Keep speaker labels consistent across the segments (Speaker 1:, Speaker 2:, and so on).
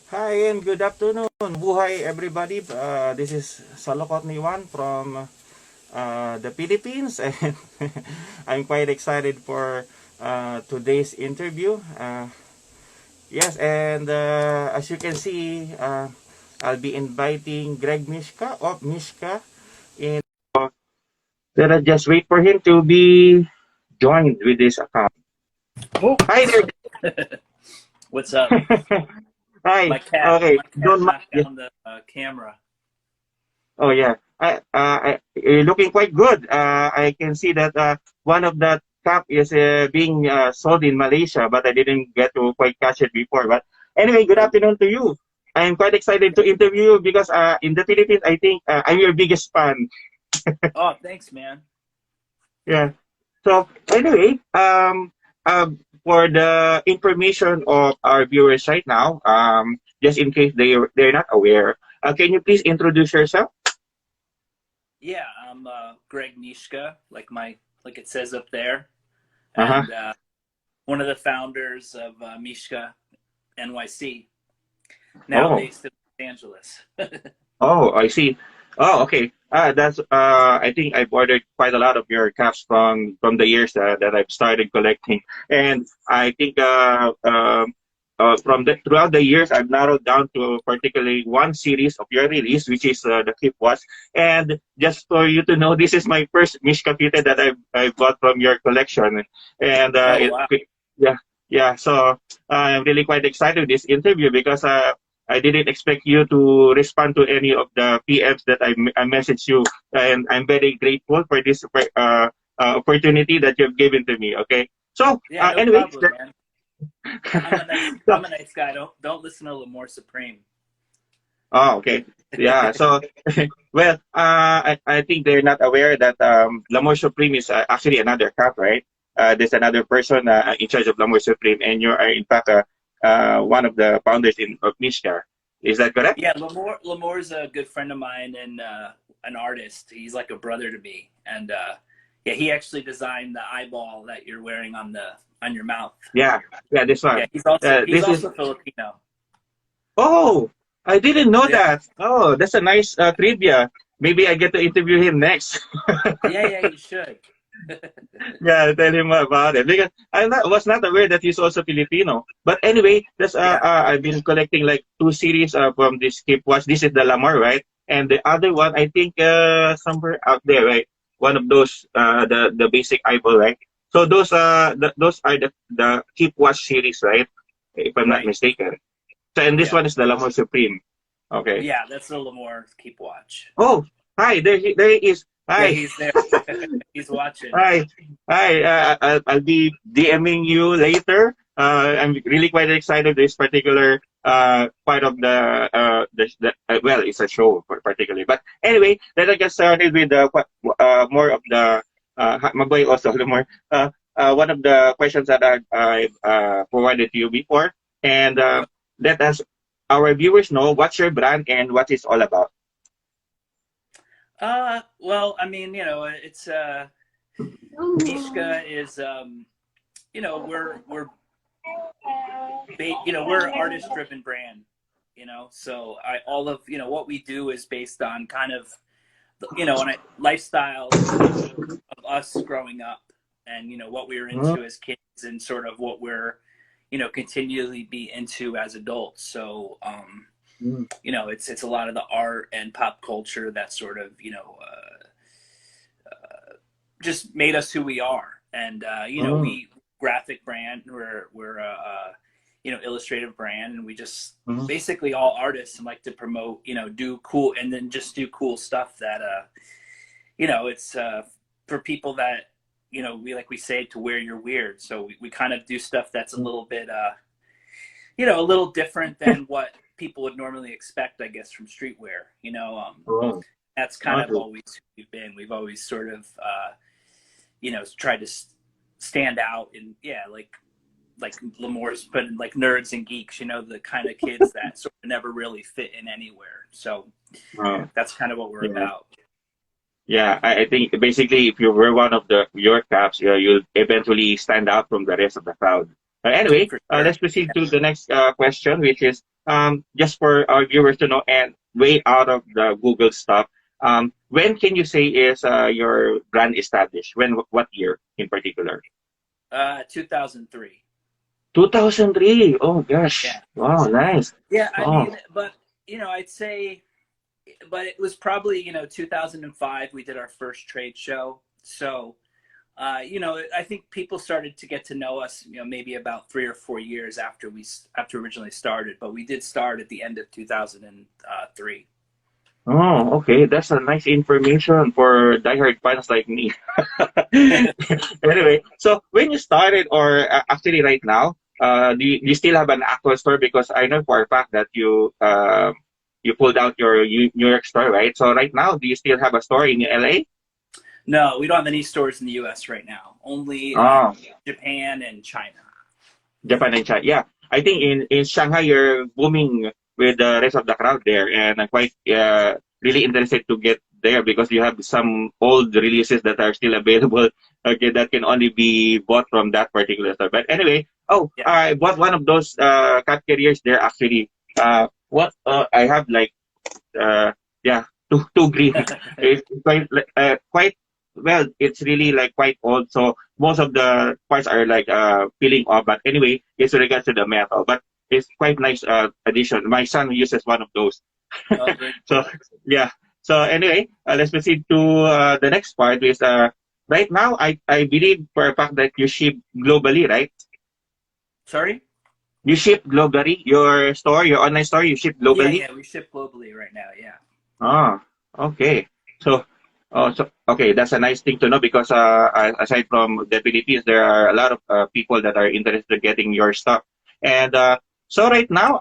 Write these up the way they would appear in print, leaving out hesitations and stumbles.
Speaker 1: Hi and good afternoon. Buhay everybody. This is Salokot Niwan from the Philippines, and I'm quite excited for today's interview. Yes, and as you can see, I'll be inviting Greg Mishka of Mishka in. Let us just wait for him to be joined with this account.
Speaker 2: Oh,
Speaker 1: Hi
Speaker 2: what's up?
Speaker 1: there. Hi.
Speaker 2: My cat,
Speaker 1: Okay.
Speaker 2: my cat
Speaker 1: Don't
Speaker 2: knocked
Speaker 1: mind.
Speaker 2: down the camera.
Speaker 1: Oh yeah, you're looking quite good. I can see that one of the cup is being sold in Malaysia, but I didn't get to quite catch it before. But anyway, good
Speaker 2: Oh,
Speaker 1: afternoon to you. I'm quite excited to interview you because in the Philippines, I think I'm your biggest fan.
Speaker 2: oh, thanks, man.
Speaker 1: Yeah. So anyway, for the information of our viewers right now, just in case they're not aware, can you please introduce yourself?
Speaker 2: Yeah, I'm Greg Nishka, like it says up there,
Speaker 1: Uh huh.
Speaker 2: and one of the founders of Mishka NYC, now
Speaker 1: Oh.
Speaker 2: based in Los Angeles.
Speaker 1: Oh, I see. Oh, okay. That's I think I've ordered quite a lot of your caps from the years that I've started collecting, and I think from the throughout the years I've narrowed down to particularly one series of your release, which is the Keep Watch. And just for you to know, this is my first Mishka Pite that I bought from your collection, and
Speaker 2: Oh wow.
Speaker 1: yeah, yeah. So I'm really quite excited with this interview because I didn't expect you to respond to any of the PMs that I messaged you, and I'm very grateful for this opportunity that you've given to me. Okay, so
Speaker 2: Yeah, no
Speaker 1: anyway,
Speaker 2: problem, man. I'm a nice
Speaker 1: so,
Speaker 2: I'm a nice guy. Don't listen to Lamore Supreme.
Speaker 1: oh, okay, yeah. So, well, I think they're not aware that L'Amour Supreme is actually another cap, right? There's another person in charge of L'Amour Supreme, and you are in fact one of the founders of Mishka. Is that correct?
Speaker 2: Yeah, Lamore's a good friend of mine and an artist. He's like a brother to me, and yeah, he actually designed the eyeball that you're wearing on your mouth.
Speaker 1: Yeah, yeah. This
Speaker 2: Yeah,
Speaker 1: one.
Speaker 2: he's
Speaker 1: This is.
Speaker 2: also Filipino.
Speaker 1: Oh, I didn't know
Speaker 2: Yeah,
Speaker 1: that. Oh, that's a nice trivia. Maybe I get to interview him next.
Speaker 2: yeah, you should.
Speaker 1: Yeah, tell him about it because was not aware that he's also Filipino. But anyway, that's
Speaker 2: Yeah,
Speaker 1: I've been collecting like two series from this Keep Watch. This is the Lamar, right? And the other one, I think somewhere out there, right? One of those the basic eyeball, right? So those are the Keep Watch series, right? If I'm not
Speaker 2: right.
Speaker 1: mistaken. So and this
Speaker 2: Yeah,
Speaker 1: one is the Lamar Supreme. Okay.
Speaker 2: yeah, that's the Lamore Keep Watch.
Speaker 1: Oh, hi. There he is.
Speaker 2: Yeah,
Speaker 1: Hi.
Speaker 2: he's there. He's watching.
Speaker 1: Hi. Hi. I'll be DMing you later. I'm really quite excited this particular part of well, it's a show particularly. But anyway, let us get started with more of the Magoy also more one of the questions that I forwarded to you before, and let us our viewers know what's your brand and what it's all about.
Speaker 2: Well, I mean, it's Mishka is we're an artist driven brand, so I all of what we do is based on kind of on a lifestyle of us growing up, and what we were
Speaker 1: Mm,
Speaker 2: into as kids, and sort of what we're continually be into as adults. So
Speaker 1: mm,
Speaker 2: it's a lot of the art and pop culture that sort of just made us who we are. And
Speaker 1: mm,
Speaker 2: we graphic brand, we're a illustrative brand, and we just
Speaker 1: mm.
Speaker 2: basically all artists and like to promote, do cool, and then just do cool stuff that it's for people that we say to wear your weird. So we kind of do stuff that's a little bit a little different than what people would normally expect, I guess, from streetwear.
Speaker 1: Oh,
Speaker 2: That's kind of
Speaker 1: okay.
Speaker 2: always who we've been. We've always sort of tried to stand out, and yeah, like Lamore's put in, like nerds and geeks, the kind of kids that sort of never really fit in anywhere. So
Speaker 1: Uh,
Speaker 2: that's kind of what we're
Speaker 1: yeah.
Speaker 2: about.
Speaker 1: Yeah, I think basically if you wear one of your caps, you'll eventually stand out from the rest of the crowd. Anyway,
Speaker 2: for sure.
Speaker 1: let's proceed to the next question, which is just for our viewers to know and way out of the Google stuff. When can you say is your brand established? When? What year in particular?
Speaker 2: 2003.
Speaker 1: 2003. Oh
Speaker 2: Yeah.
Speaker 1: gosh. Wow, nice.
Speaker 2: Yeah. I
Speaker 1: Oh.
Speaker 2: mean, but I'd say, but it was probably 2005. We did our first trade show. So, I think people started to get to know us, maybe about 3 or 4 years after originally started. But we did start at the end of 2003.
Speaker 1: Oh, okay. That's a nice information for diehard fans like me. Anyway, so when you started, or actually right now, do you still have an actual store? Because I know for a fact that you pulled out your New York store, right? So right now, do you still have a store in LA?
Speaker 2: No, we don't have any stores in the U.S. right now. Only
Speaker 1: Oh,
Speaker 2: Japan and China.
Speaker 1: Japan and China. Yeah, I think in Shanghai you're booming with the rest of the crowd there, and I'm quite really interested to get there because you have some old releases that are still available. Okay, that can only be bought from that particular store. But anyway, oh,
Speaker 2: Yeah.
Speaker 1: I bought one of those cat carriers there actually. What I have like yeah, two green. It's quite well. It's really like quite old, so most of the parts are like peeling off. But anyway, it's regards to the metal, but it's quite nice addition. My son uses one of those.
Speaker 2: Oh, very
Speaker 1: So
Speaker 2: cool.
Speaker 1: yeah. So anyway, let's proceed to the next part. Is right now I believe for a fact that you ship globally, right?
Speaker 2: Sorry?
Speaker 1: You ship globally. Your store, your online store, you ship
Speaker 2: Yeah,
Speaker 1: globally.
Speaker 2: yeah. We ship globally right now. Yeah.
Speaker 1: Ah, okay. So, okay, that's a nice thing to know because aside from the Philippines, there are a lot of people that are interested in getting your stuff. And so right now,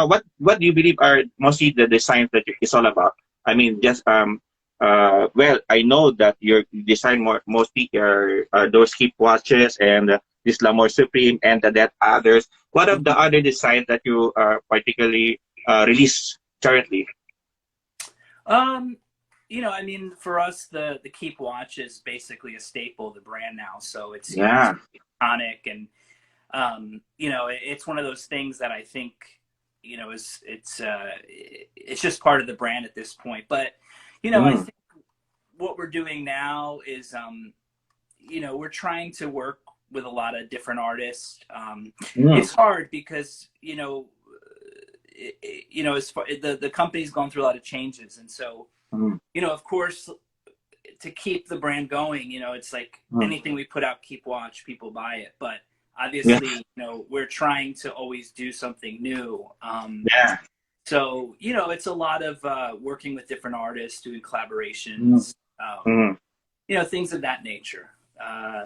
Speaker 1: what do you believe are mostly the designs that it's all about? I mean, just well, I know that your design mostly are those hip watches and this Lamor Supreme and that others. What of the
Speaker 2: Mhm.
Speaker 1: other designs that you particularly release currently?
Speaker 2: Um, I mean, for us, the Keep watch is basically a staple of the brand now. So it's
Speaker 1: Yeah.
Speaker 2: iconic, and it's one of those things that I think, is it's just part of the brand at this point. But I
Speaker 1: Mm,
Speaker 2: think what we're doing now is, we're trying to work with a lot of different artists.
Speaker 1: mm,
Speaker 2: It's hard because as far the company's gone through a lot of changes, and so
Speaker 1: mm,
Speaker 2: of course, to keep the brand going, it's like
Speaker 1: mm.
Speaker 2: anything we put out, Keep watch, people buy it. But
Speaker 1: Yeah,
Speaker 2: obviously, we're trying to always do something new.
Speaker 1: yeah.
Speaker 2: So it's a lot of working with different artists, doing
Speaker 1: Mm,
Speaker 2: collaborations,
Speaker 1: mm.
Speaker 2: things of that nature.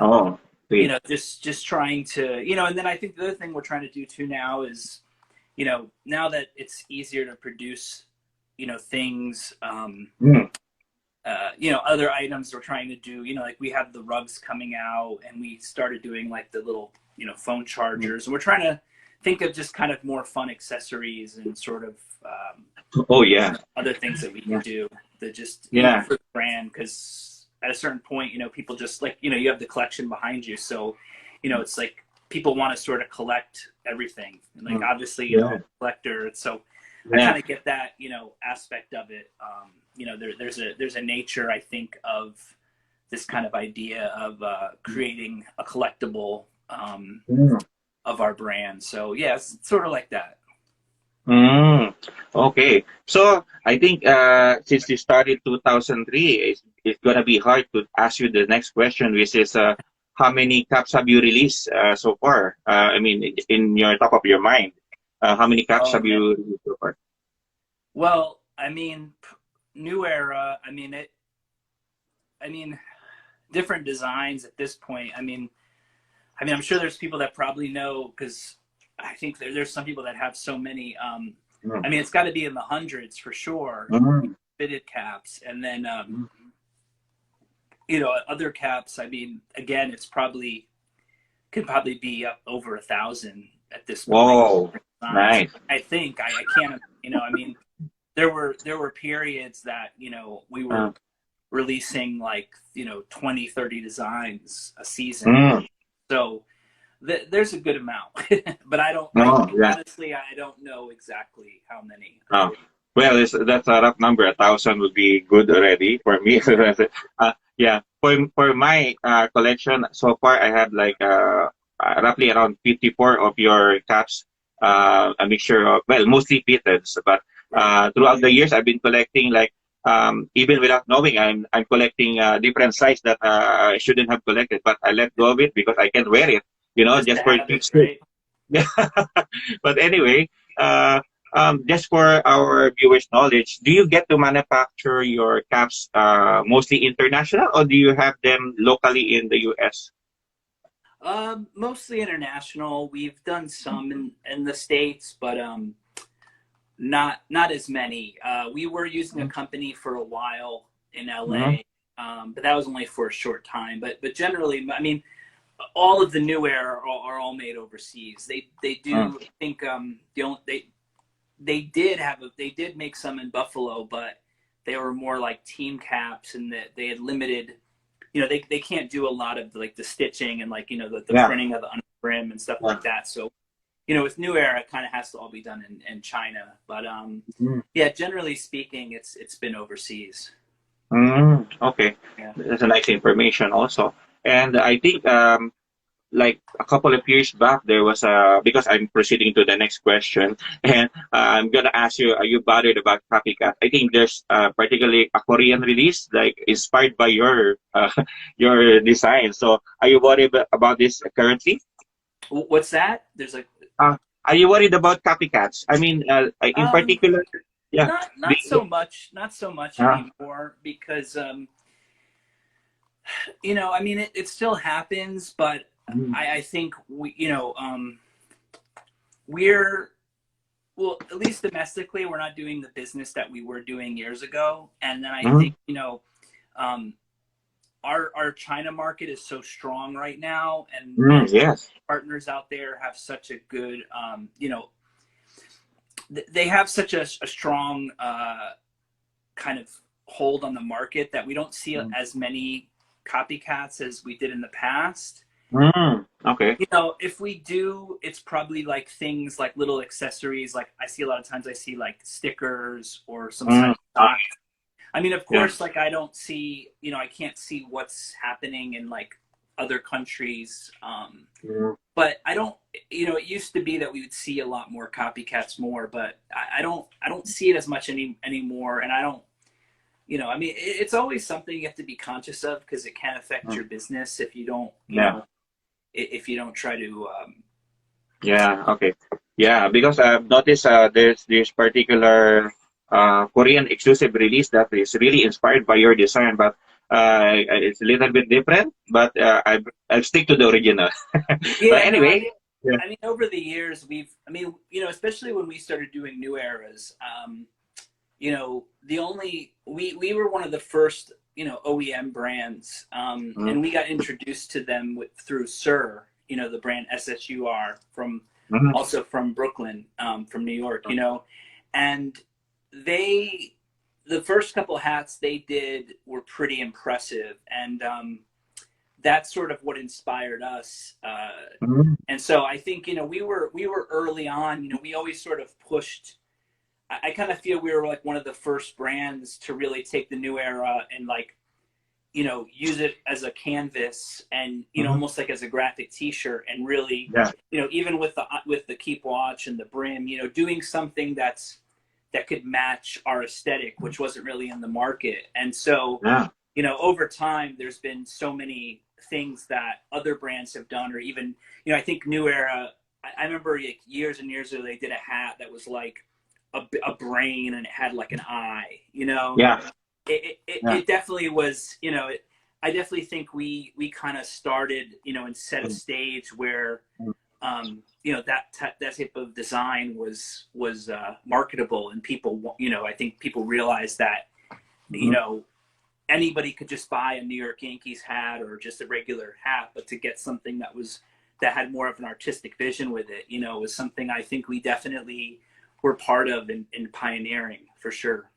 Speaker 1: Oh, sweet.
Speaker 2: Just trying to, and then I think the other thing we're trying to do too now is, now that it's easier to produce, things,
Speaker 1: Mm,
Speaker 2: other items we're trying to do, like we have the rugs coming out, and we started doing like the little, phone
Speaker 1: mm.
Speaker 2: chargers, and we're trying to think of just kind of more fun accessories and sort of,
Speaker 1: Oh, yeah.
Speaker 2: other things that we can
Speaker 1: Yeah.
Speaker 2: do that just,
Speaker 1: Yeah.
Speaker 2: for the brand. Because at a certain point, people just like, you have the collection behind you. So, it's like people want to sort of collect everything. And like,
Speaker 1: Mm,
Speaker 2: obviously, I'm
Speaker 1: yeah.
Speaker 2: a collector. So I
Speaker 1: Yeah.
Speaker 2: kind of get that, aspect of it. There's a nature, I think, of this kind of idea of creating a collectible,
Speaker 1: Mm,
Speaker 2: of our brand. So yeah, it's sort of like that.
Speaker 1: mm. Okay. So I think since you started 2003, it's gonna be hard to ask you the next question, which is how many caps have you released so far? I mean, in your top of your mind, how many caps
Speaker 2: Oh
Speaker 1: have
Speaker 2: man.
Speaker 1: you released so far?
Speaker 2: Well, I mean, new era. I mean, different designs at this point. I'm sure there's people that probably know, because I think there's some people that have so many.
Speaker 1: Mm,
Speaker 2: It's got to be in the hundreds for sure.
Speaker 1: mm,
Speaker 2: Fitted caps, and then
Speaker 1: mm.
Speaker 2: other caps. Again, could probably be up over 1,000 at this point.
Speaker 1: Whoa,
Speaker 2: Designs.
Speaker 1: nice.
Speaker 2: I think I can't. There were periods that we
Speaker 1: Uh,
Speaker 2: were releasing like 20, 30 designs a season.
Speaker 1: mm,
Speaker 2: So There's a good amount, but I don't. I
Speaker 1: No, yeah.
Speaker 2: honestly, I don't know exactly how many.
Speaker 1: Oh, well, that's a rough number. 1,000 would be good already for me.
Speaker 2: Yeah.
Speaker 1: Yeah, for my collection so far, I have like roughly around 54 of your caps. A mixture of, well, mostly fitteds, but
Speaker 2: Right.
Speaker 1: throughout the years, I've been collecting like even without knowing, I'm collecting different size that I shouldn't have collected, but I let go of it because I can wear it,
Speaker 2: Just a
Speaker 1: just for
Speaker 2: habit,
Speaker 1: keepsake.
Speaker 2: right?
Speaker 1: Yeah. But anyway, uh, just for our viewers' knowledge, do you get to manufacture your caps mostly international, or do you have them locally in the US?
Speaker 2: Mostly international. We've done some in the States, but not as many. We were using a company for a while in
Speaker 1: Mm-hmm.
Speaker 2: LA, but that was only for a short time. But generally, I mean, all of the new air are all made overseas. They do. I think they did make some in Buffalo, but they were more like team caps, and that they had limited. They can't do a lot of like the stitching and like the
Speaker 1: Yeah.
Speaker 2: printing of the under brim and stuff
Speaker 1: Yeah.
Speaker 2: like that. So with New Era, it kind of has to all be done in China. But
Speaker 1: Mm.
Speaker 2: yeah, generally speaking, it's been overseas.
Speaker 1: Okay,
Speaker 2: Yeah.
Speaker 1: that's a nice information also. And I think like a couple of years back, there was a, because I'm proceeding to the next question, and I'm gonna ask you, are you bothered about copycat? I think there's particularly a Korean release like inspired by your your design. So are you worried about this currently?
Speaker 2: What's that? There's like
Speaker 1: Uh, are you worried about copycats? I mean, in
Speaker 2: um
Speaker 1: particular, yeah.
Speaker 2: not so much, not so much
Speaker 1: Uh,
Speaker 2: anymore because I mean it still happens, but
Speaker 1: mm,
Speaker 2: I think we're well, at least domestically, we're not doing the business that we were doing years ago. And then I
Speaker 1: mm,
Speaker 2: think, um, our China market is so strong right now, and
Speaker 1: yes.
Speaker 2: partners out there have such a good, they have such a strong kind of hold on the market that we don't see
Speaker 1: Mm,
Speaker 2: as many copycats as we did in the past.
Speaker 1: okay.
Speaker 2: If we do, it's probably like things like little accessories. Like I see a lot of times, I see like stickers or some type
Speaker 1: Mm,
Speaker 2: of sock. I mean, of
Speaker 1: yeah.
Speaker 2: course, like I don't see, I can't see what's happening in like other countries.
Speaker 1: Mm,
Speaker 2: But I don't, it used to be that we would see a lot more copycats more, but I don't see it as much anymore. And I don't, I mean, it's always something you have to be conscious of because it can affect
Speaker 1: mm,
Speaker 2: your business if you don't,
Speaker 1: yeah.
Speaker 2: if you don't try to,
Speaker 1: Yeah, okay. Yeah, because I've noticed there's this particular Korean exclusive release that is really inspired by your design, but it's a little bit different. But I'll stick to the original. But
Speaker 2: yeah, no,
Speaker 1: anyway, yeah.
Speaker 2: I mean, over the years, especially when we started doing new eras, we were one of the first, OEM brands,
Speaker 1: Mm,
Speaker 2: and we got introduced to them through Sir, the brand SSUR
Speaker 1: mhm,
Speaker 2: also from Brooklyn, from New York, and they, the first couple hats they did were pretty impressive, and that's sort of what inspired us.
Speaker 1: mhm,
Speaker 2: And so I think we were early on. We always sort of pushed. I kind of feel we were like one of the first brands to really take the new era and like use it as a canvas and
Speaker 1: mhm,
Speaker 2: almost like as a graphic T-shirt and really
Speaker 1: yeah,
Speaker 2: even with the keep watch and the brim, doing something that could match our aesthetic, which wasn't really in the market. And so
Speaker 1: yeah.
Speaker 2: over time, there's been so many things that other brands have done, or even, I think New Era. I remember like years and years ago, they did a hat that was like a brain and it had like an eye.
Speaker 1: Yeah,
Speaker 2: It definitely was. I definitely think we kind of started, and set a
Speaker 1: yeah.
Speaker 2: stage where, that type of design was marketable and people, I think people realized that, you
Speaker 1: Mhm.
Speaker 2: know, anybody could just buy a New York Yankees hat or just a regular hat, but to get something that had more of an artistic vision with it, was something I think we definitely were part of in pioneering for sure.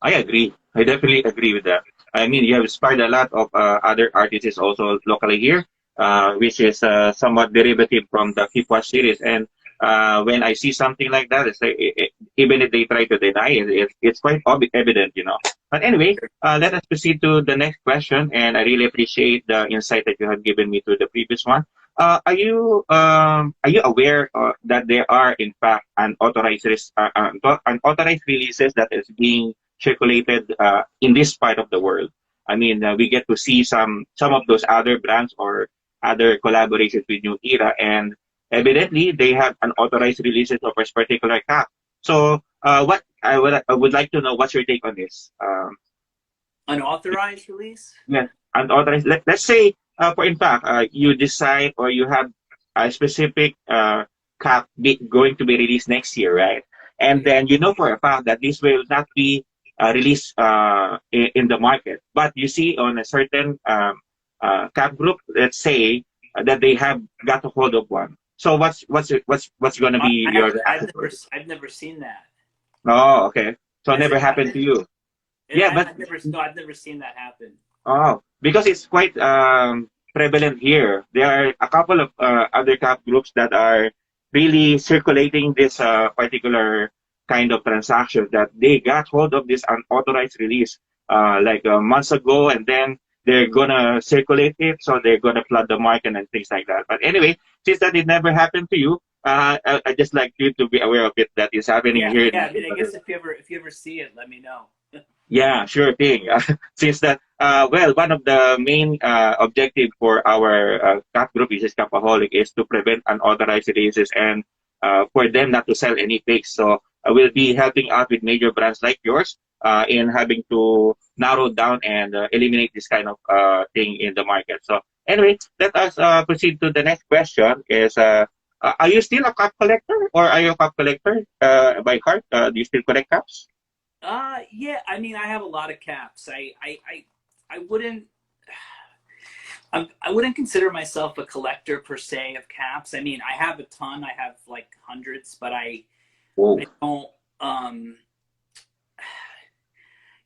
Speaker 1: I agree. I definitely agree with that. I mean, you have inspired a lot of other artists also locally here. which is somewhat derivative from the Kipwa series. And when I see something like that, it's like, even if they try to deny it, it's quite evident, you know. But anyway, let us proceed to the next question. And I really appreciate the insight that you have given me to the previous one. Are you aware that there are in fact unauthorized releases that is being circulated in this part of the world? I mean, we get to see some of those other brands or other collaborations with New Era, and evidently they have unauthorized releases of a particular cap. So, what I would like to know, what's your take on this?
Speaker 2: Unauthorized release?
Speaker 1: Yes, unauthorized. Let's say, for in fact, you decide or you have a specific going to be released next year, right? And then you know for a fact that this will not be released in the market. But you see on a certain cap group, let's say that they have got a hold of one. So what's going to be your reaction to it?
Speaker 2: I've never seen that.
Speaker 1: Oh, okay. So
Speaker 2: Has
Speaker 1: never
Speaker 2: it
Speaker 1: happened
Speaker 2: happened?
Speaker 1: to you. Yeah, but
Speaker 2: I've never seen that happen.
Speaker 1: oh, because it's quite prevalent here. There are a couple of other cap groups that are really circulating this particular kind of transaction that they got hold of this unauthorized release like months ago, and then they're gonna circulate it, so they're gonna flood the market and things like that. But anyway, since that it never happened to you, I just like you to be aware of it that is happening
Speaker 2: Yeah,
Speaker 1: here in
Speaker 2: yeah. I mean, I
Speaker 1: the
Speaker 2: guess if you ever see it, let me know.
Speaker 1: yeah, sure thing. Since that, well, one of the main objective for our cat group, which is Capaholic, is to prevent unauthorized releases and for them not to sell any fakes. So we'll be helping out with major brands like yours in having to narrow down and eliminate this kind of thing in the market. So anyway, let us proceed to the next question. Are you still a cup collector, or are you a cup collector by heart? Do you still collect cups?
Speaker 2: Yeah. I mean, I have a lot of caps. I wouldn't. I wouldn't consider myself a collector per se of caps. I mean, I have a ton. I have like hundreds, but
Speaker 1: Whoa.
Speaker 2: I don't. Um,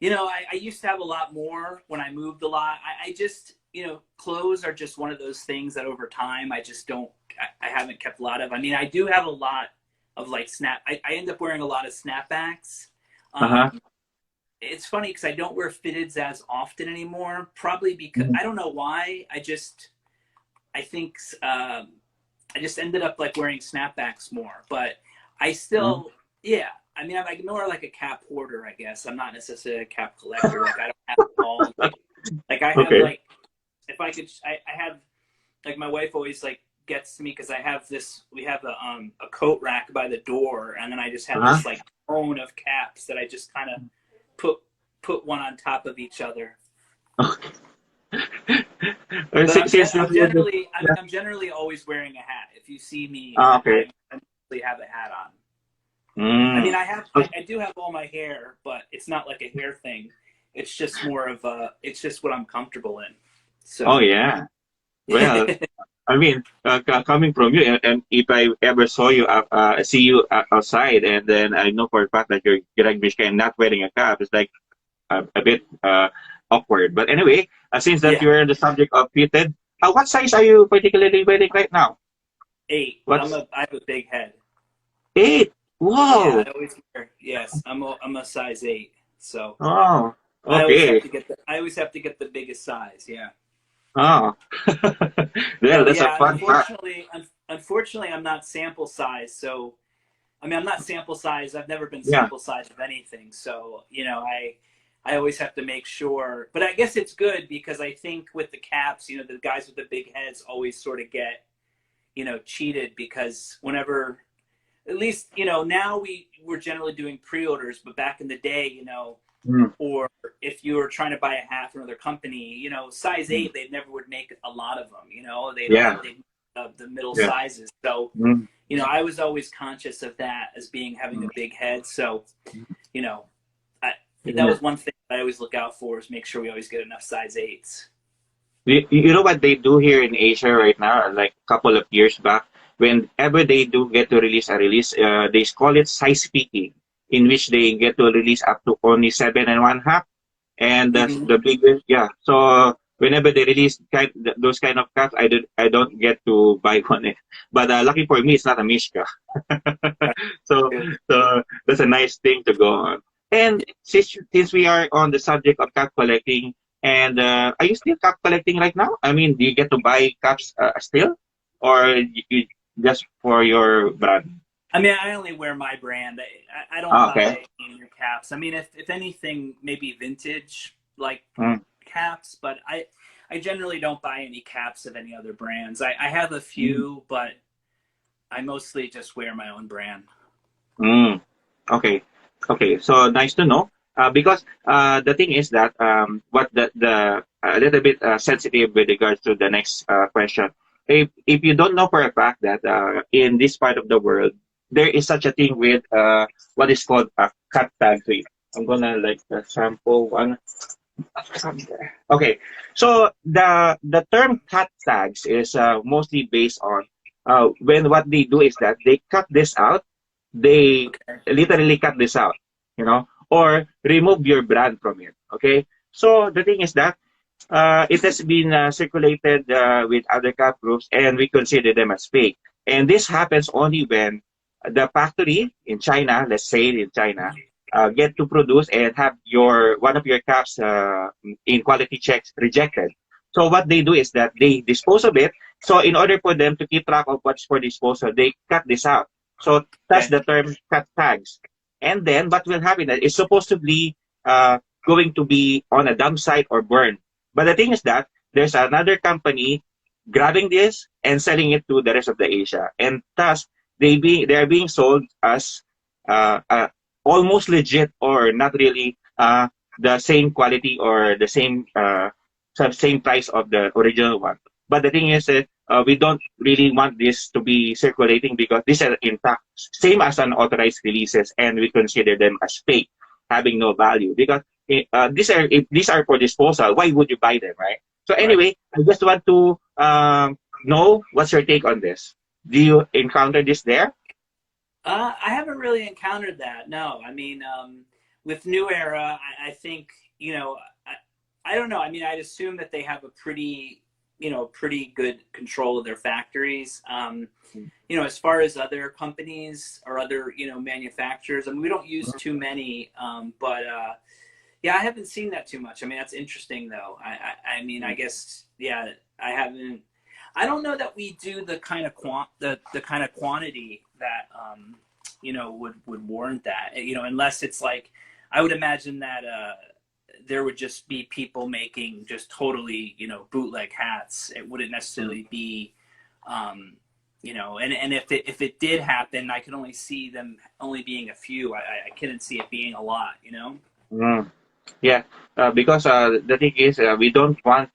Speaker 2: I used to have a lot more when I moved a lot. I just, clothes are just one of those things that over time I just don't. I haven't kept a lot of. I mean, I do have a lot of like I end up wearing a lot of snapbacks.
Speaker 1: Uh-huh.
Speaker 2: It's funny because I don't wear fitteds as often anymore. Probably because I don't know why. I think I just ended up like wearing snapbacks more. But I still, yeah. I mean, I'm more like a cap hoarder, I guess. I'm not necessarily a cap collector. Like I don't have them all. Like I have
Speaker 1: Okay.
Speaker 2: like, if I could, I have like my wife always like gets to me because I have this. We have a coat rack by the door, and then I just have
Speaker 1: Uh-huh.
Speaker 2: this like cone of caps that I just kind of put one on top of each other. But
Speaker 1: Since
Speaker 2: I'm
Speaker 1: you
Speaker 2: generally
Speaker 1: yeah.
Speaker 2: I'm generally always wearing a hat. If you see me,
Speaker 1: Okay.
Speaker 2: I usually have a hat on. I mean,
Speaker 1: Mm.
Speaker 2: I do have all my hair, but it's not like a hair thing. It's just more of it's just what I'm comfortable in.
Speaker 1: Oh
Speaker 2: So
Speaker 1: yeah. Well, I mean, coming from you, and if I ever see you outside, and then I know for a fact that you're like Mishka and not wearing a cap, it's like a bit awkward. But anyway, since that
Speaker 2: yeah,
Speaker 1: you're the subject of fitted, what size are you particularly wearing right now?
Speaker 2: 8.
Speaker 1: What's
Speaker 2: I have a big head.
Speaker 1: 8?
Speaker 2: Yeah,
Speaker 1: Whoa!
Speaker 2: I always wear. Yes, I'm a size 8. So
Speaker 1: Oh,
Speaker 2: I
Speaker 1: okay.
Speaker 2: always have to get the biggest size. Yeah.
Speaker 1: Oh, well,
Speaker 2: So
Speaker 1: that's a
Speaker 2: yeah,
Speaker 1: fun fact.
Speaker 2: unfortunately, I'm not sample size. So I mean, I'm not sample size. I've never been
Speaker 1: Yeah.
Speaker 2: sample size of anything. So I always have to make sure. But I guess it's good because I think with the caps, the guys with the big heads always sort of get cheated because whenever, at least now we're generally doing pre-orders, but back in the day,
Speaker 1: Mm,
Speaker 2: or if you were trying to buy a hat from another company, size
Speaker 1: mm.
Speaker 2: 8, they never would make a lot of them.
Speaker 1: Yeah.
Speaker 2: They the middle
Speaker 1: Yeah.
Speaker 2: sizes. So,
Speaker 1: Mm,
Speaker 2: I was always conscious of that as being having
Speaker 1: mm,
Speaker 2: a big head. So, you know, I, that
Speaker 1: yeah.
Speaker 2: was one thing I always look out for is make sure we always get enough size 8s.
Speaker 1: You know what they do here in Asia right now, like a couple of years back, whenever they do get to release a release, they call it size peaking, in which they get to release up to only 7 and 1/2. And
Speaker 2: Mm-hmm.
Speaker 1: the biggest, yeah. So whenever they release those kind of caps, I don't get to buy one. But lucky for me, it's not a mishka. so
Speaker 2: Good.
Speaker 1: so that's a nice thing to go on. And since we are on the subject of cap collecting, and are you still cap collecting right now? I mean, do you get to buy caps still, or you just for your brand?
Speaker 2: I mean, I only wear my brand. I don't
Speaker 1: Ah, okay.
Speaker 2: buy any caps. I mean, if anything, maybe vintage like
Speaker 1: Mm,
Speaker 2: caps, but I generally don't buy any caps of any other brands. I have a
Speaker 1: mm,
Speaker 2: few, but I mostly just wear my own brand.
Speaker 1: mm. Okay. Okay. So nice to know. Because the thing is that what the a little bit sensitive with regards to the next question. If you don't know for a fact that in this part of the world there is such a thing with what is called a cut tag tree. I'm gonna like sample one. Okay, so the term cut tags is mostly based on when what they do is that they cut this out, they
Speaker 2: Okay.
Speaker 1: literally cut this out, or remove your brand from it. Okay, so the thing is that it has been circulated with other cat groups, and we consider them as fake. And this happens only when the factory in China, let's say in China, get to produce and have your one of your caps in quality checks rejected. So what they do is that they dispose of it. So in order for them to keep track of what's for disposal, they cut this out. So that's
Speaker 2: Okay.
Speaker 1: the term cut tags. And then what will happen is it's supposed to be going to be on a dump site or burned. But the thing is that there's another company grabbing this and selling it to the rest of the Asia, and thus they are being sold as uh, uh, almost legit or not really the same quality or the same price of the original one. But the thing is that we don't really want this to be circulating because these are in fact same as unauthorized releases, and we consider them as fake, having no value because if these are for disposal. Why would you buy them, right? So
Speaker 2: Right.
Speaker 1: anyway, I just want to know what's your take on this. Do you encounter this there?
Speaker 2: I haven't really encountered that. No, I mean, with New Era, I think I don't know. I mean, I'd assume that they have a pretty good control of their factories. As far as other companies or other manufacturers, I mean, we don't use too many, but yeah, I haven't seen that too much. I mean, that's interesting though. I mean, I guess yeah, I haven't. I don't know that we do the kind of the kind of quantity that would warrant that. Unless it's like I would imagine that there would just be people making just totally bootleg hats. It wouldn't necessarily be and if it did happen, I could only see them only being a few. I couldn't see it being a lot.
Speaker 1: Mm. Yeah, because the thing is, we don't want.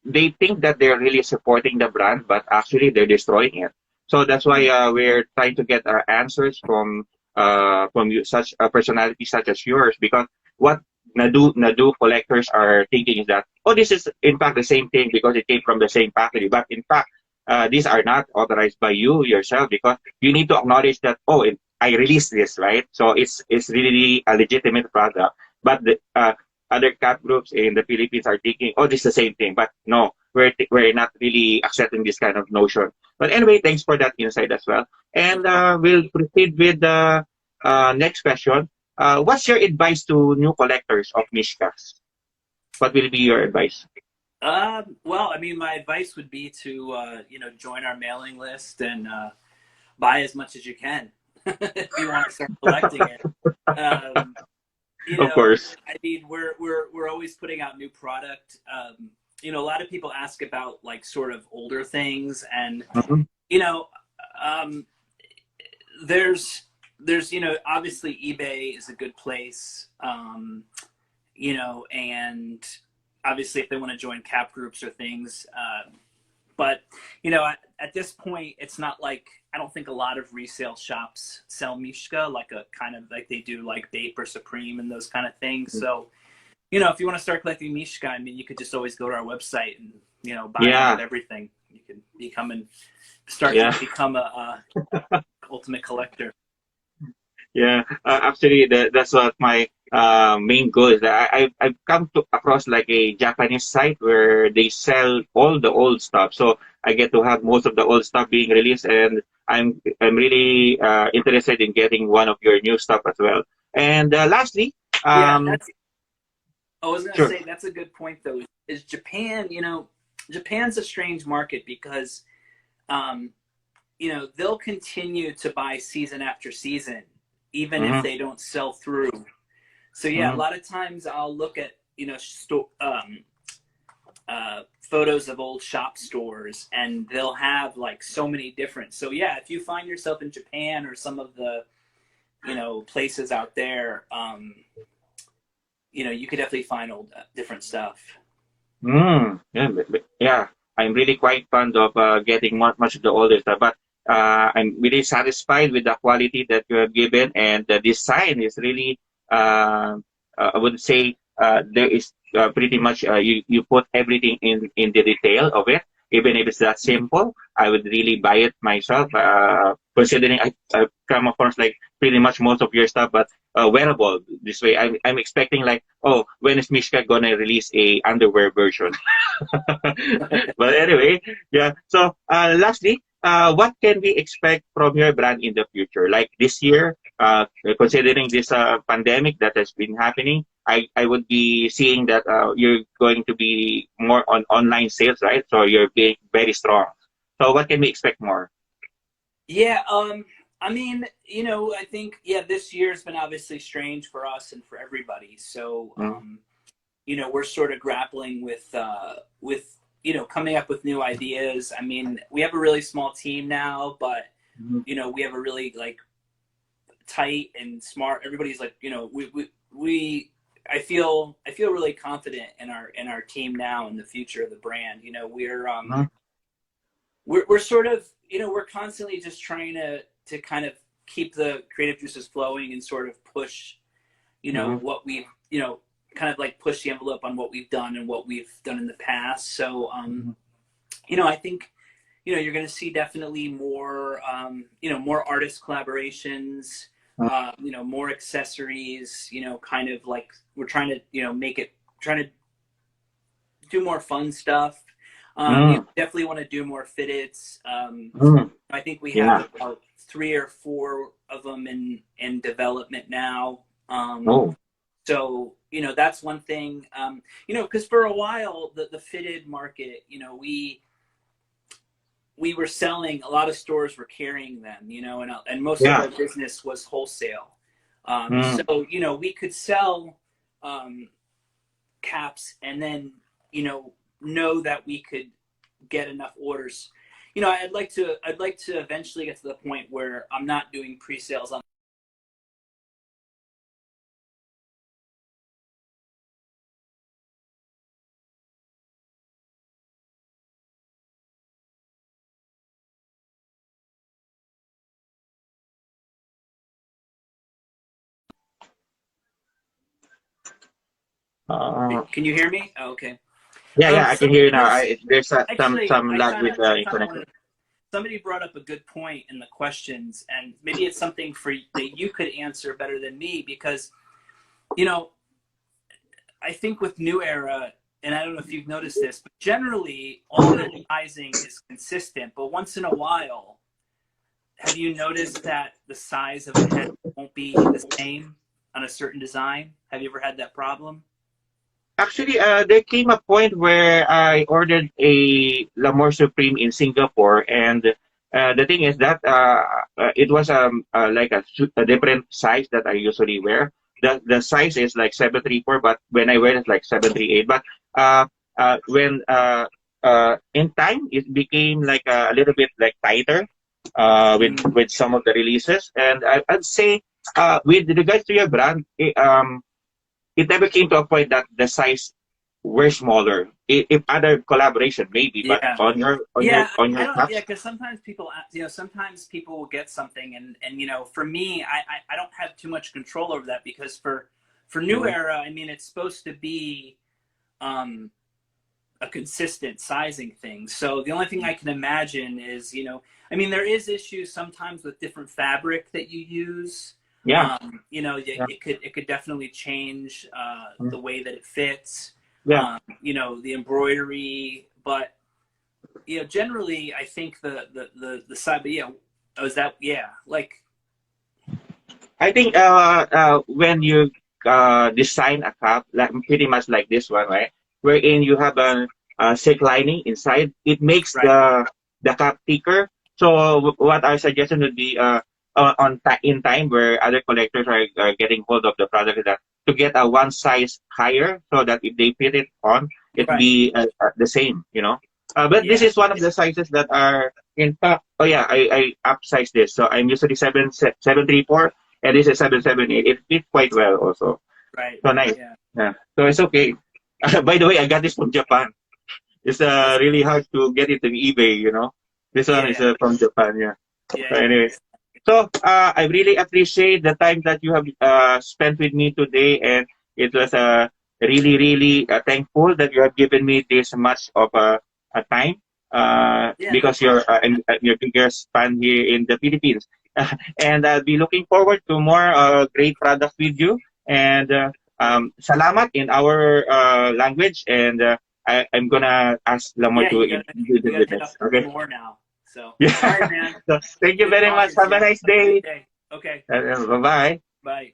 Speaker 1: They think that they're really supporting the brand, but actually they're destroying it. So that's why we're trying to get answers from you, such a personality such as yours. Because what Nadu collectors are thinking is that, oh, this is in fact the same thing because it came from the same factory. But in fact, these are not authorized by you yourself because you need to acknowledge that, oh, I released this, right? So it's really a legitimate product. But the other cat groups in the Philippines are thinking, oh, this is the same thing. But no, we're not really accepting this kind of notion. But anyway, thanks for that insight as well. And we'll proceed with the next question. What's your advice to new collectors of Mishkas? What will be your advice?
Speaker 2: Well, I mean, my advice would be to join our mailing list and buy as much as you can if you want to start collecting it. Um,
Speaker 1: Of course.
Speaker 2: I mean, we're always putting out new product. A lot of people ask about like sort of older things, and
Speaker 1: Mhm.
Speaker 2: you know, um, there's obviously eBay is a good place. And obviously if they want to join cap groups or things. But at this point, it's not like I don't think a lot of resale shops sell mishka like a kind of like they do like Bape or Supreme and those kind of things. So if you want to start collecting mishka, I mean, you could just always go to our website and buy any of
Speaker 1: Yeah,
Speaker 2: everything. You can start to
Speaker 1: yeah.
Speaker 2: become a ultimate collector.
Speaker 1: Yeah, actually, that's what my main goal is that I've come to across like a Japanese site where they sell all the old stuff. So I get to have most of the old stuff being released, and I'm really interested in getting one of your new stuff as well. And lastly,
Speaker 2: Yeah,
Speaker 1: um,
Speaker 2: that's. I was gonna
Speaker 1: sure.
Speaker 2: say that's a good point though. Is Japan? Japan's a strange market because um, they'll continue to buy season after season, even if
Speaker 1: Mm-hmm,
Speaker 2: they don't sell through. So yeah, a
Speaker 1: mm-hmm,
Speaker 2: lot of times I'll look at photos of old shop stores, and they'll have like so many different. So yeah, if you find yourself in Japan or some of the places out there, you could definitely find old different stuff.
Speaker 1: Yeah, yeah. I'm really quite fond of getting much of the older stuff, but I'm really satisfied with the quality that you have given, and the design is really, I would say, there is pretty much you put everything in the detail of it. Even if it's that
Speaker 2: Mhm.
Speaker 1: simple, I would really buy it myself. Considering I've come across like pretty much most of your stuff, but wearable this way, I'm expecting like, oh, when is Mishka gonna release a underwear version? But anyway, yeah. So, lastly, what can we expect from your brand in the future? Like this year, considering this pandemic that has been happening, I would be seeing that you're going to be more on online sales, right? So you're being very strong. So what can we expect more?
Speaker 2: Yeah, I mean, I think this year's been obviously strange for us and for everybody. So,
Speaker 1: Mm-hmm.
Speaker 2: we're sort of grappling with coming up with new ideas. I mean, we have a really small team now, but we have a really like tight and smart. Everybody's like, we I feel really confident in our team now and the future of the brand. We're sort of we're constantly just trying to kind of keep the creative juices flowing and sort of push
Speaker 1: Mm-hmm.
Speaker 2: what we kind of like push the envelope on what we've done and what we've done in the past. So I think you're going to see definitely more more artist collaborations, more accessories, kind of like we're trying to make it trying to do more fun stuff.
Speaker 1: Mm-hmm.
Speaker 2: Definitely want to do more fitteds.
Speaker 1: Mm-hmm.
Speaker 2: I think we have
Speaker 1: Yeah.
Speaker 2: about 3 or 4 of them in development now.
Speaker 1: Oh,
Speaker 2: So that's one thing. Because for a while the fitted market, we were selling. A lot of stores were carrying them, and most of
Speaker 1: yeah.
Speaker 2: our business was wholesale.
Speaker 1: Mm-hmm.
Speaker 2: So we could sell um, caps and then know that we could get enough orders. I'd like to eventually get to the point where I'm not doing pre-sales on. Can you hear me? Oh, okay.
Speaker 1: Yeah, yeah, I
Speaker 2: So
Speaker 1: can hear you now. There's
Speaker 2: actually,
Speaker 1: some lag with
Speaker 2: I
Speaker 1: the
Speaker 2: kind of
Speaker 1: connection.
Speaker 2: want to. Somebody brought up a good point in the questions, and maybe it's something that you could answer better than me because you know I think with New Era, and I don't know if you've noticed this, but generally all the sizing is consistent. But once in a while, have you noticed that the size of a head won't be the same on a certain design? Have you ever had that problem?
Speaker 1: Actually, there came a point where I ordered a L'Amour Supreme in Singapore, and the thing is that it was like a different size that I usually wear. The size is like 734, but when I wear it, it's like 738. But uh, when in time, it became like a little bit like tighter
Speaker 2: Mm,
Speaker 1: with some of the releases, and I'd say with regards to your brand, it never came to a point that the size were smaller. If other collaboration maybe, but
Speaker 2: yeah.
Speaker 1: on your
Speaker 2: Yeah, I
Speaker 1: your
Speaker 2: don't. Yeah,
Speaker 1: caps.
Speaker 2: because sometimes sometimes people will get something, and for me, I don't have too much control over that because for New
Speaker 1: Mm,
Speaker 2: Era, I mean, it's supposed to be um, a consistent sizing thing. So the only thing I can imagine is, I mean, there is issues sometimes with different fabric that you use.
Speaker 1: Yeah.
Speaker 2: You know,
Speaker 1: Yeah.
Speaker 2: it could definitely change
Speaker 1: Mm.
Speaker 2: the way that it fits.
Speaker 1: Yeah.
Speaker 2: You know, the embroidery, but you know, generally, I think the side. But yeah, was that like
Speaker 1: I think when you design a cup, like pretty much like this one, right, wherein you have a silk lining inside, it makes
Speaker 2: right,
Speaker 1: the cup thicker. So what our suggestion would be in time where other collectors are getting hold of the product is that to get a one size higher so that if they fit it on, it
Speaker 2: right,
Speaker 1: be the same, you know. But this
Speaker 2: yeah,
Speaker 1: is one of the sizes that are in fact. Oh yeah, I upsized this, so I'm usually 734 and this is 778. It fits quite well also.
Speaker 2: right,
Speaker 1: So nice.
Speaker 2: yeah.
Speaker 1: Yeah. So it's okay. By the way, I got this from Japan. It's
Speaker 2: That's
Speaker 1: really hard to get it in eBay, you know. This one is
Speaker 2: yeah,
Speaker 1: from Japan, yeah.
Speaker 2: yeah,
Speaker 1: So
Speaker 2: yeah.
Speaker 1: anyway, so I really appreciate the time that you have spent with me today, and it was really thankful that you have given me this much of a time
Speaker 2: Yeah, no
Speaker 1: because
Speaker 2: problem, man.
Speaker 1: you're biggest fan here in the Philippines, and I'll be looking forward to more great products with you. And salamat in our language, and I'm gonna ask Lamar
Speaker 2: Yeah,
Speaker 1: to do
Speaker 2: you
Speaker 1: the
Speaker 2: gotta hit
Speaker 1: goodness.
Speaker 2: up
Speaker 1: Okay.
Speaker 2: more now. So,
Speaker 1: Yeah.
Speaker 2: all right, man.
Speaker 1: So, thank you
Speaker 2: Good
Speaker 1: very much.
Speaker 2: talking to
Speaker 1: Have
Speaker 2: you.
Speaker 1: a nice
Speaker 2: Have a great
Speaker 1: day.
Speaker 2: day. Okay,
Speaker 1: Bye bye.
Speaker 2: bye.